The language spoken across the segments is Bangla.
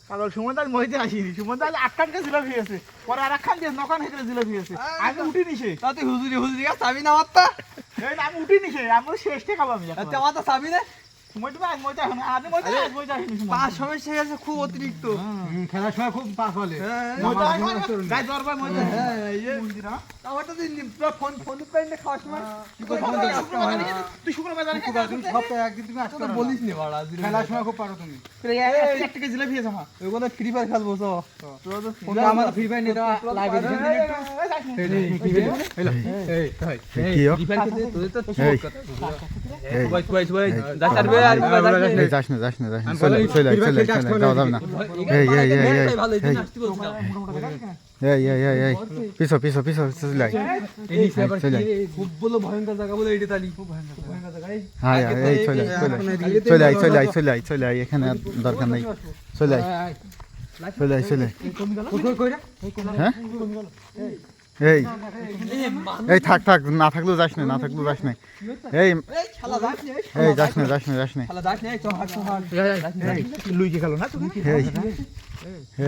পাগল সুমন দাস মহিতে আসিনি, সুমন দাস 8খানকে জিলাপি আছে, পরে আর 1খান দিয়ে 9খান হেঁটে জিলাপি আছে। আমি উঠি নিছে তাতে হুজুরি হুজুরি গাছ চাবি না আমার তো। এই না, আমি উঠি নিছে, আমি শেষটা খাবো আমি। আচ্ছা আমার তো চাবি না। সময় তুমি আজ মইতে এখন আজ মইতে আসিনি সুমন। পাঁচ সমস্যা গেছে খুব অতিরিক্ত। খেলার সময় খুব পাস হলে মইতে গায় দরবার মইতে। হ্যাঁ এই যে মন্দিরা আমারটা দিন পুরো ফোন ফোন পাইলে খাওয়ার সময় কি করে ফোন তুই শুক্রবার জানি তুমি সপ্তাহে একদিন তুমি আসতে পারো বলিস নি বাড়া খেলার সময় খুব পারো তুমি। একটা জিলাপি আছে আমার। ওগুলো ফ্রি ফায়ার খেলবো তো। আমার ফ্রি ফায়ার নিতে লাইভ এডিশন দিন একটু। ফ্রি ফায়ার খেলতে তোদের তো ছোট কথা। ভাই যাস আর যাস না চলে যাওয়া যাবে না। এই পিছো চলে খুব বলো ভয়ঙ্কর জায়গা বলে এইটা তালি খুব ভয়ঙ্কর জায়গা। হ্যাঁ এই চলে আয় এখানে আর দরকার নাই। চলে আয় হ্যাঁ এই থাক না থাকলেও যাস না এই যাস না শালা দাস নেই তো হাট লুইকে খেলো না তুমি।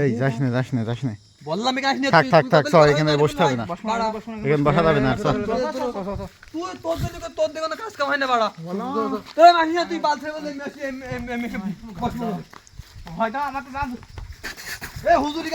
এই যাস না বললাম গাছ নিয়ে থাক চল এখানে বসতে হবে না, এখানে বসা যাবে না। চল তুই তোর দিকে না কাজ কাম হয় না বাড়া তুই মাসি না তুই বাল ছেড়ে বলে মেসি বসবো হয়তো আমার তো জান এ হুজুরি